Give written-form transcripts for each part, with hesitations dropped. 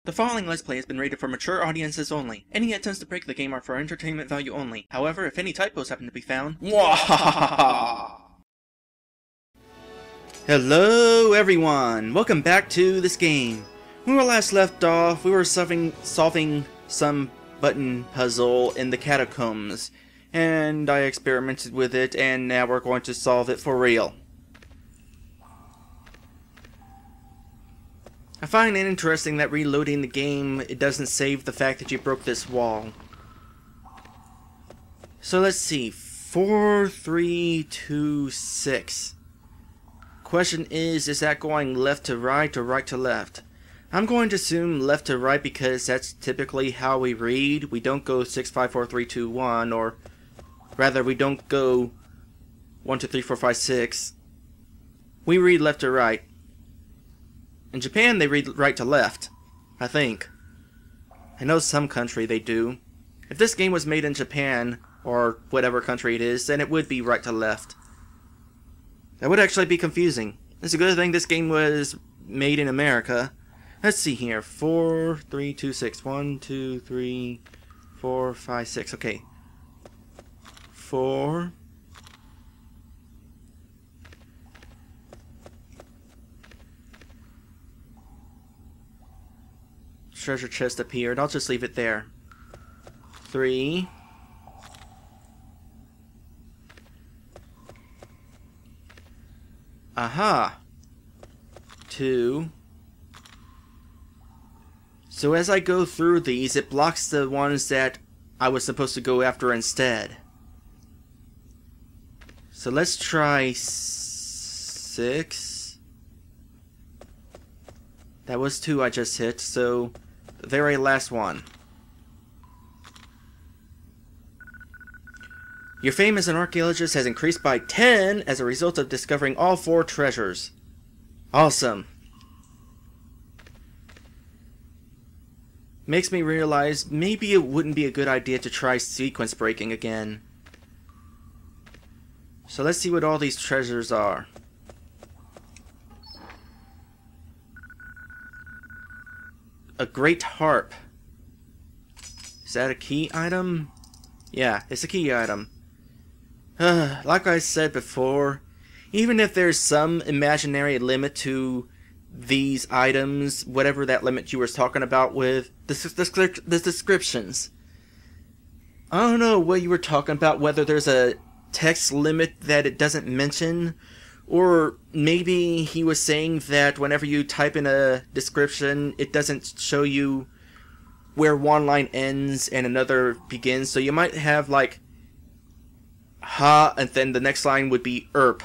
The following Let's Play has been rated for mature audiences only. Any attempts to break the game are for entertainment value only. However, if any typos happen to be found, Hello everyone! Welcome back to this game. When we last left off, we were solving some button puzzle in the catacombs. And I experimented with it, and now we're going to solve it for real. I find it interesting that reloading the game, it doesn't save the fact that you broke this wall. So let's see, 4, 3, 2, 6. Question is that going left to right or right to left? I'm going to assume left to right because that's typically how we read. We don't go 6, 5, 4, 3, 2, 1, or rather we don't go 1, 2, 3, 4, 5, 6. We read left to right. In Japan, they read right to left, I think. I know some country they do. If this game was made in Japan, or whatever country it is, then it would be right to left. That would actually be confusing. It's a good thing this game was made in America. Let's see here. 4, 3, 2, 6. 1, 2, 3, 4, 5, 6. Okay. 4. Treasure chest appeared. I'll just leave it there. 3. Aha. 2. So as I go through these, it blocks the ones that I was supposed to go after instead. So let's try 6. That was 2 I just hit, so the very last one. Your fame as an archaeologist has increased by 10 as a result of discovering all 4 treasures. Awesome. Makes me realize maybe it wouldn't be a good idea to try sequence breaking again. So let's see what all these treasures are. A great harp. Is that a key item? Yeah, it's a key item. Like I said before, even if there's some imaginary limit to these items, whatever that limit you were talking about with the descriptions. I don't know what you were talking about, whether there's a text limit that it doesn't mention, or maybe he was saying that whenever you type in a description, it doesn't show you where one line ends and another begins. So you might have like, ha, and then the next line would be erp.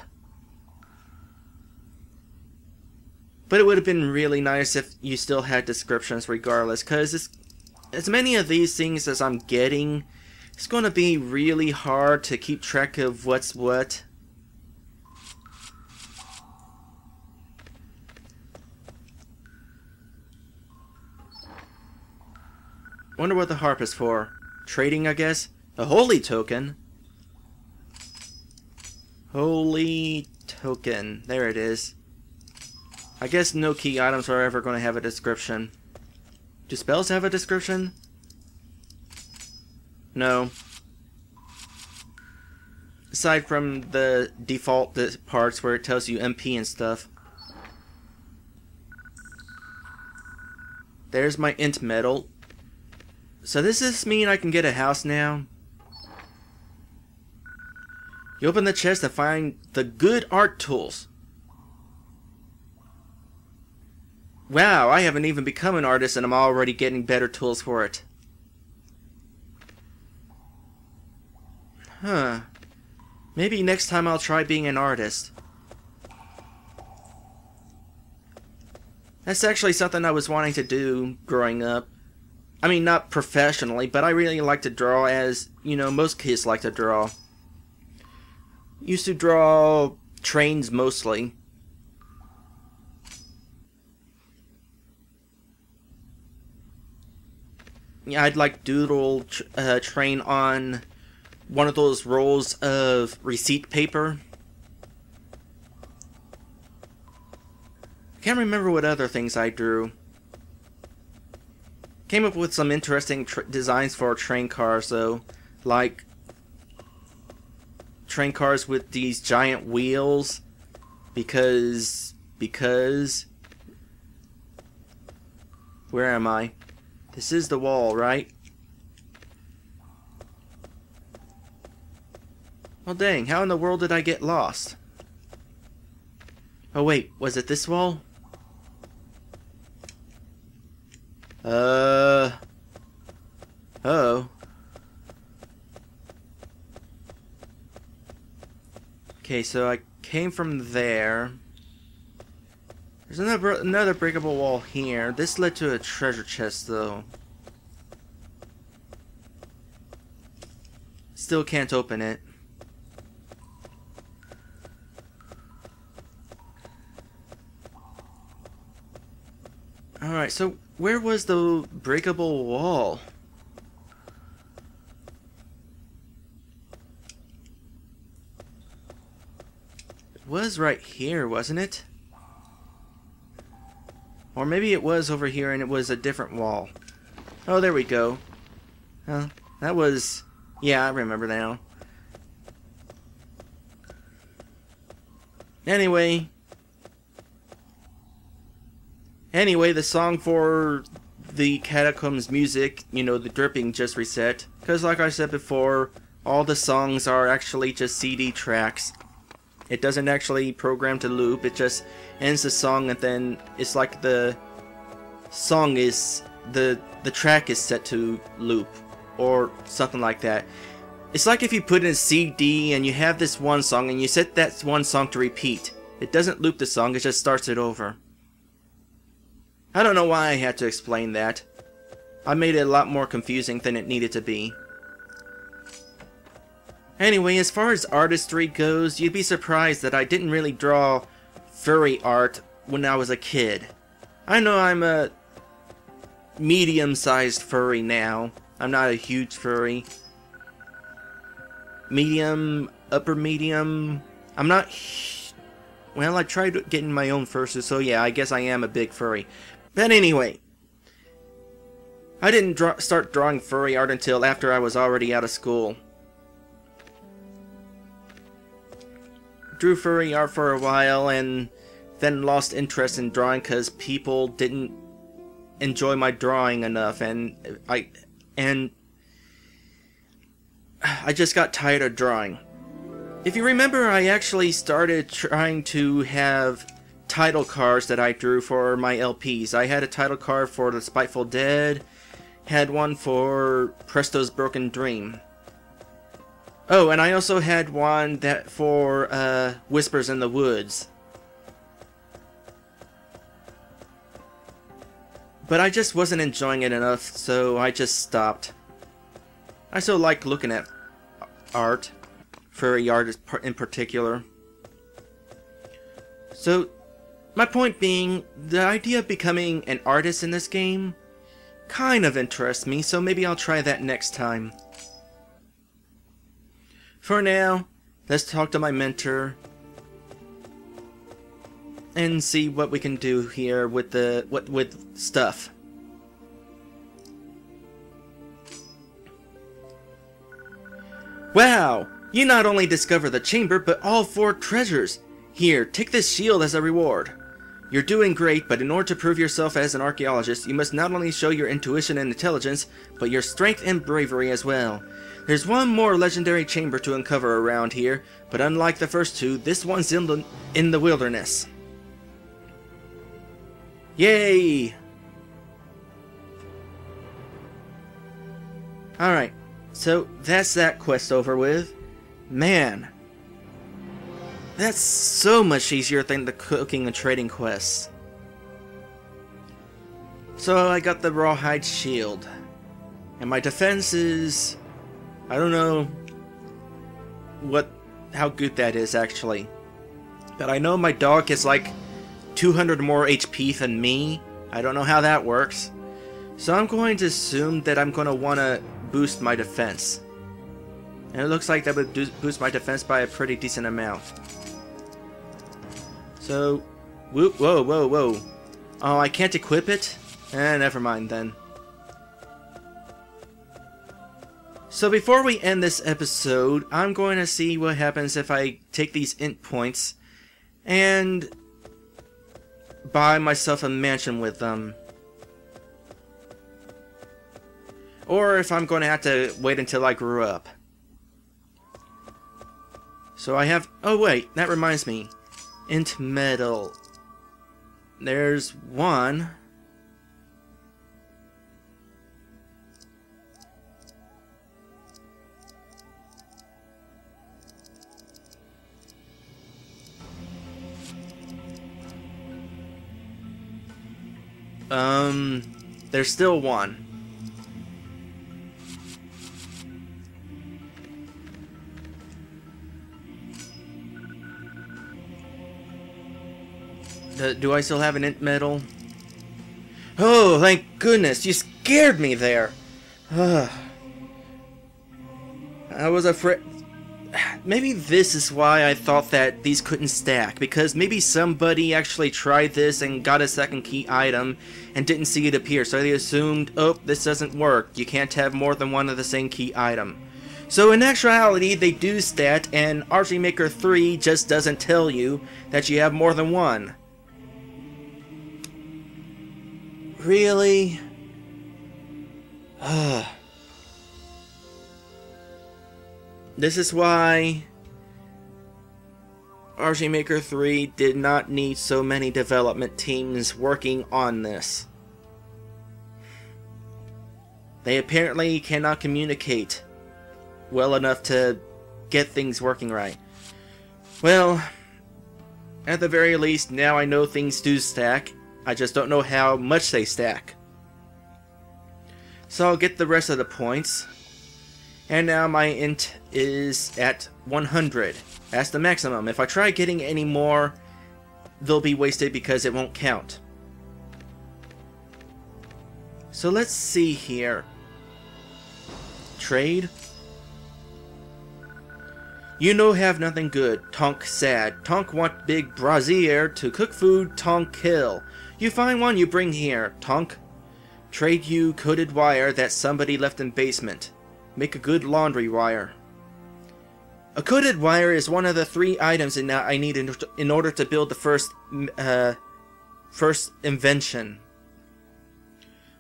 But it would have been really nice if you still had descriptions regardless, because as many of these things as I'm getting, it's going to be really hard to keep track of what's what. Wonder what the harp is for. Trading, I guess? A holy token? Holy token. There it is. I guess no key items are ever going to have a description. Do spells have a description? No. Aside from the default parts where it tells you MP and stuff. There's my INT medal. So does this mean I can get a house now? You open the chest to find the good art tools. Wow, I haven't even become an artist and I'm already getting better tools for it. Huh. Maybe next time I'll try being an artist. That's actually something I was wanting to do growing up. I mean, not professionally, but I really like to draw, as, you know, most kids like to draw. Used to draw trains mostly. Yeah, I'd like doodle train on one of those rolls of receipt paper. I can't remember what other things I drew. Came up with some interesting designs for train cars, though. Like train cars with these giant wheels. Because... Where am I? This is the wall, right? Well, dang, how in the world did I get lost? Oh, wait, was it this wall? Uh-oh. Okay, so I came from there. There's another breakable wall here. This led to a treasure chest, though. Still can't open it. Alright, so where was the breakable wall? It was right here, wasn't it? Or maybe it was over here and it was a different wall. Oh, there we go. That was... Yeah, I remember now. Anyway, the song for the Catacombs music, you know, the dripping just reset. Because like I said before, all the songs are actually just CD tracks. It doesn't actually program to loop, it just ends the song and then it's like the song is, the track is set to loop. Or something like that. It's like if you put in a CD and you have this one song and you set that one song to repeat. It doesn't loop the song, it just starts it over. I don't know why I had to explain that. I made it a lot more confusing than it needed to be. Anyway, as far as artistry goes, you'd be surprised that I didn't really draw furry art when I was a kid. I know I'm a medium-sized furry now. I'm not a huge furry. Medium, upper medium. I'm not... Well, I tried getting my own fursuit, so yeah, I guess I am a big furry. But anyway, I didn't start drawing furry art until after I was already out of school. Drew furry art for a while and then lost interest in drawing because people didn't enjoy my drawing enough, and I just got tired of drawing. If you remember, I actually started trying to have title cards that I drew for my LPs. I had a title card for The Spiteful Dead, had one for Presto's Broken Dream. Oh, and I also had one that for Whispers in the Woods. But I just wasn't enjoying it enough, so I just stopped. I still like looking at art, furry art in particular. So, my point being, the idea of becoming an artist in this game kind of interests me, so maybe I'll try that next time. For now, let's talk to my mentor and see what we can do here with the with stuff. Wow! You not only discovered the chamber, but all 4 treasures! Here, take this shield as a reward. You're doing great, but in order to prove yourself as an archaeologist, you must not only show your intuition and intelligence, but your strength and bravery as well. There's one more legendary chamber to uncover around here, but unlike the first 2, this one's in the wilderness. Yay! Alright, so that's that quest over with. Man, that's so much easier than the cooking and trading quests. So I got the rawhide shield, and my defense is... I don't know how good that is actually, but I know my dog is like 200 more HP than me. I don't know how that works, so I'm going to assume that I'm going to want to boost my defense, and it looks like that would boost my defense by a pretty decent amount. So, whoa. Oh, I can't equip it? Never mind then. So before we end this episode, I'm going to see what happens if I take these INT points and buy myself a mansion with them. Or if I'm going to have to wait until I grew up. So I have... Oh wait, that reminds me. INT metal. There's one. There's still one. Do I still have an INT metal? Oh, thank goodness, you scared me there. I was afraid... Maybe this is why I thought that these couldn't stack, because maybe somebody actually tried this and got a second key item and didn't see it appear, so they assumed, oh, this doesn't work, you can't have more than one of the same key item. So in actuality, they do stat, and RG Maker 3 just doesn't tell you that you have more than one. Really? This is why RG Maker 3 did not need so many development teams working on this. They apparently cannot communicate well enough to get things working right. Well, at the very least, now I know things do stack. I just don't know how much they stack. So I'll get the rest of the points. And now my INT is at 100. That's the maximum. If I try getting any more, they'll be wasted because it won't count. So let's see here. Trade. You know have nothing good. Tonk sad. Tonk want big brazier to cook food. Tonk kill. You find one you bring here. Tonk. Trade you coated wire that somebody left in basement. Make a good laundry wire. A coated wire is one of the 3 items I need in order to build the first invention.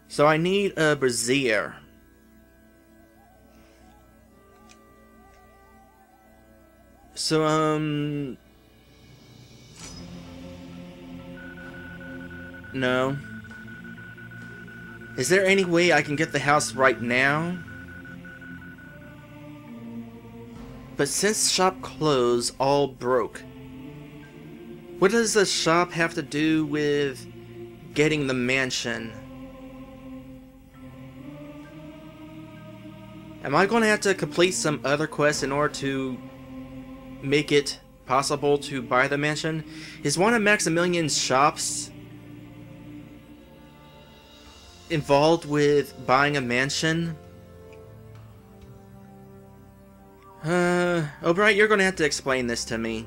So I need a brazier. So, no. Is there any way I can get the house right now? But since shop closed, all broke. What does the shop have to do with getting the mansion? Am I going to have to complete some other quests in order to make it possible to buy the mansion? Is one of Maximilian's shops involved with buying a mansion? O'Brien, you're gonna have to explain this to me.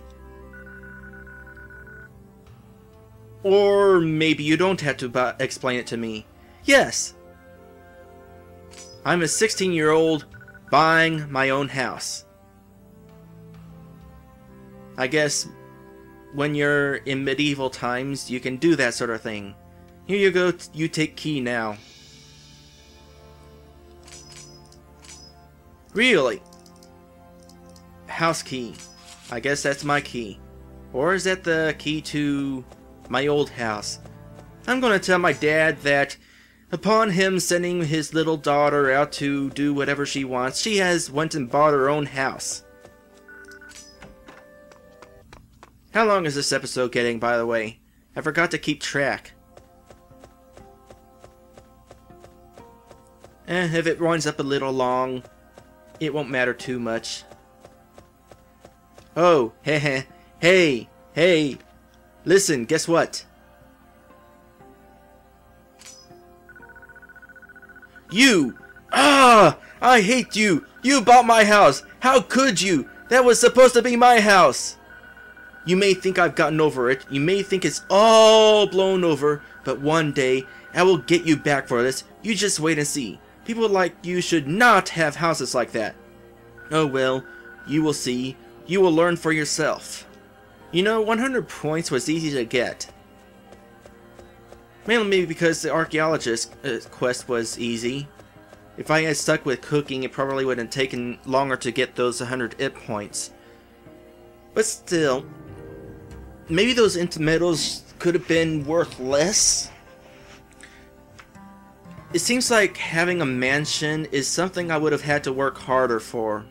Or maybe you don't have to explain it to me. Yes! I'm a 16-year-old buying my own house. I guess when you're in medieval times, you can do that sort of thing. Here you go, you take key now. Really? House key. I guess that's my key. Or is that the key to my old house? I'm gonna tell my dad that upon him sending his little daughter out to do whatever she wants, she has went and bought her own house. How long is this episode getting, by the way? I forgot to keep track. If it runs up a little long, it won't matter too much. Oh, hey, listen, guess what? You! Ah! I hate you! You bought my house! How could you? That was supposed to be my house! You may think I've gotten over it, you may think it's all blown over, but one day, I will get you back for this. You just wait and see. People like you should not have houses like that. Oh well, you will see. You will learn for yourself. You know, 100 points was easy to get. Mainly because the archaeologist quest was easy. If I had stuck with cooking, it probably would have taken longer to get those 100 IP points. But still, maybe those INT medals could have been worth less. It seems like having a mansion is something I would have had to work harder for.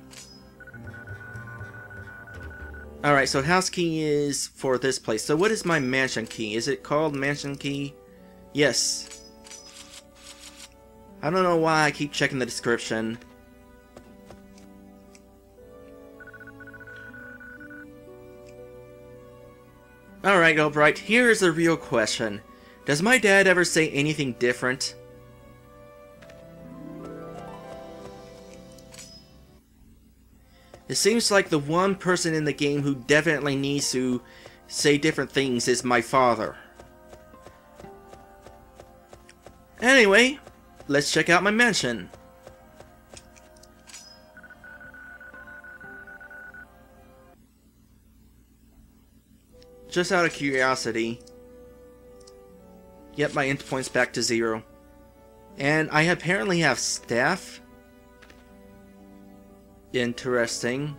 Alright, so house key is for this place. So what is my mansion key? Is it called mansion key? Yes. I don't know why I keep checking the description. Alright, Albright, here is the real question. Does my dad ever say anything different? It seems like the one person in the game who definitely needs to say different things is my father. Anyway, let's check out my mansion. Just out of curiosity. Yep, my INT points back to 0. And I apparently have staff. Interesting.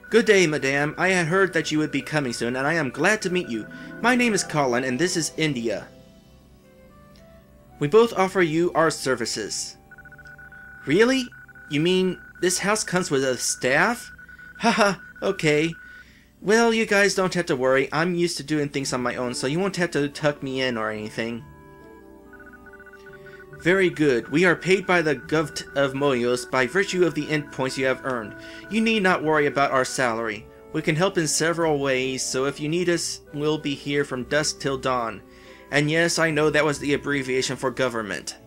Good day, madame. I had heard that you would be coming soon, and I am glad to meet you. My name is Colin, and this is India. We both offer you our services. Really? You mean this house comes with a staff? Haha, okay. Well, you guys don't have to worry. I'm used to doing things on my own, so you won't have to tuck me in or anything. Very good. We are paid by the Govt of Moyos by virtue of the INT points you have earned. You need not worry about our salary. We can help in several ways, so if you need us, we'll be here from dusk till dawn. And yes, I know that was the abbreviation for government.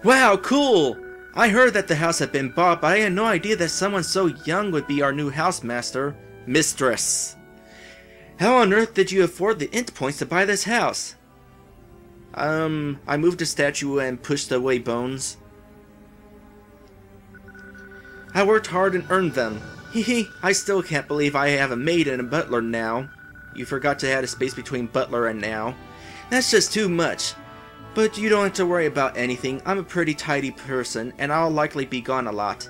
Wow, cool! I heard that the house had been bought, but I had no idea that someone so young would be our new housemaster. Mistress. How on earth did you afford the INT points to buy this house? I moved a statue and pushed away bones. I worked hard and earned them. Hehe, I still can't believe I have a maid and a butler now. You forgot to add a space between butler and now. That's just too much. But you don't have to worry about anything. I'm a pretty tidy person, and I'll likely be gone a lot.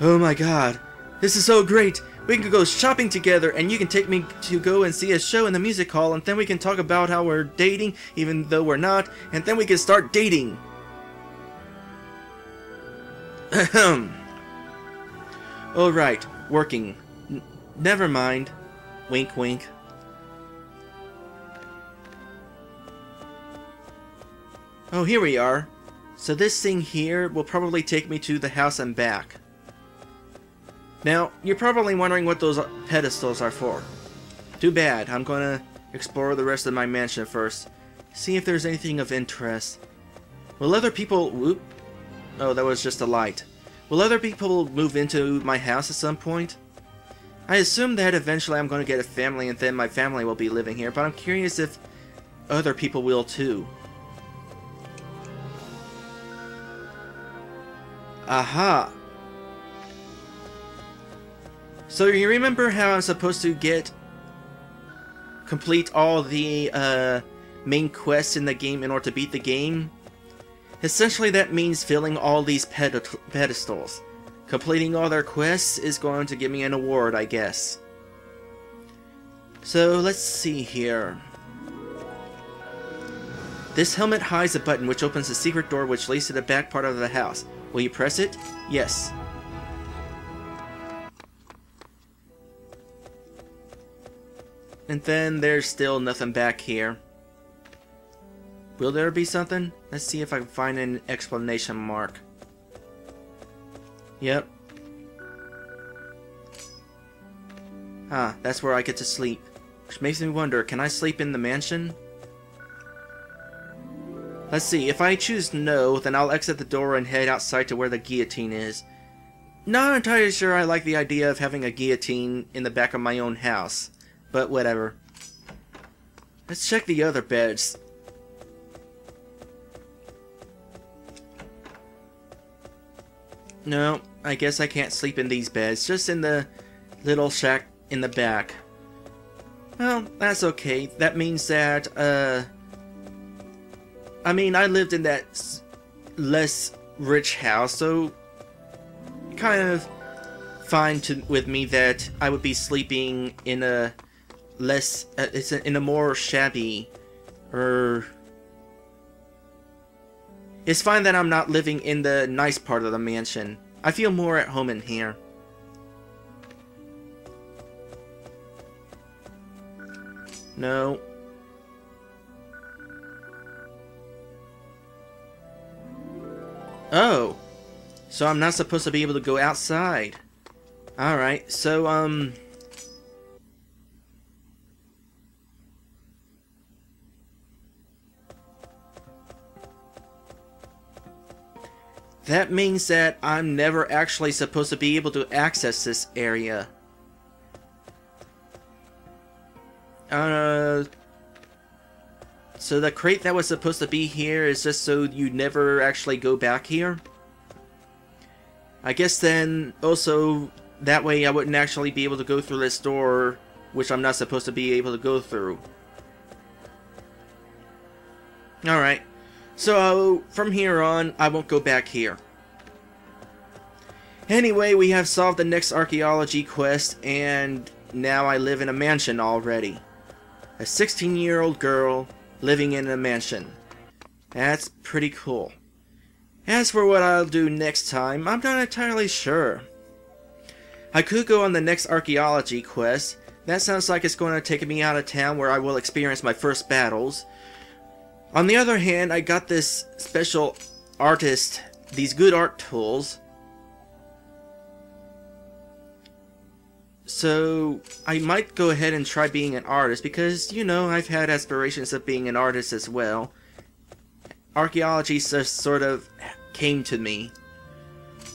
Oh my god, this is so great! We can go shopping together, and you can take me to go and see a show in the music hall, and then we can talk about how we're dating, even though we're not, and then we can start dating. Ahem. Alright, working. Never mind. Wink wink. Oh, here we are. So this thing here will probably take me to the house and back. Now, you're probably wondering what those pedestals are for. Too bad. I'm gonna explore the rest of my mansion first. See if there's anything of interest. Will other people... Whoop. Oh, that was just a light. Will other people move into my house at some point? I assume that eventually I'm going to get a family and then my family will be living here, but I'm curious if other people will too. Aha! So you remember how I'm supposed to complete all the main quests in the game in order to beat the game? Essentially that means filling all these pedestals. Completing all their quests is going to give me an award, I guess. So let's see here. This helmet hides a button which opens a secret door which leads to the back part of the house. Will you press it? Yes. And then there's still nothing back here. Will there be something? Let's see if I can find an exclamation mark. Yep. Ah, that's where I get to sleep. Which makes me wonder, can I sleep in the mansion? Let's see, if I choose no, then I'll exit the door and head outside to where the guillotine is. Not entirely sure I like the idea of having a guillotine in the back of my own house, but whatever. Let's check the other beds. No, I guess I can't sleep in these beds, just in the little shack in the back. Well, that's okay. That means that, I mean, I lived in that less rich house, so kind of fine with me that I would be sleeping in a less, in a more shabby, it's fine that I'm not living in the nice part of the mansion. I feel more at home in here. No. Oh. So I'm not supposed to be able to go outside. Alright, so, that means that I'm never actually supposed to be able to access this area. So the crate that was supposed to be here is just so you never actually go back here? I guess then, also, that way I wouldn't actually be able to go through this door, which I'm not supposed to be able to go through. Alright. So, from here on, I won't go back here. Anyway, we have solved the next archaeology quest, and now I live in a mansion already. A 16-year-old girl living in a mansion. That's pretty cool. As for what I'll do next time, I'm not entirely sure. I could go on the next archaeology quest. That sounds like it's going to take me out of town where I will experience my first battles. On the other hand, I got this special artist, these good art tools. So, I might go ahead and try being an artist because, you know, I've had aspirations of being an artist as well. Archaeology just sort of came to me.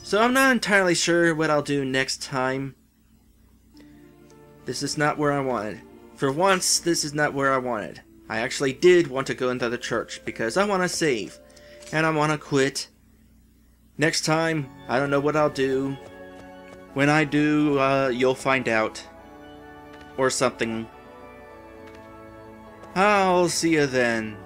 So I'm not entirely sure what I'll do next time. This is not where I wanted. For once, this is not where I wanted. I actually did want to go into the church because I want to save. And I want to quit. Next time, I don't know what I'll do. When I do, you'll find out. Or something. I'll see you then.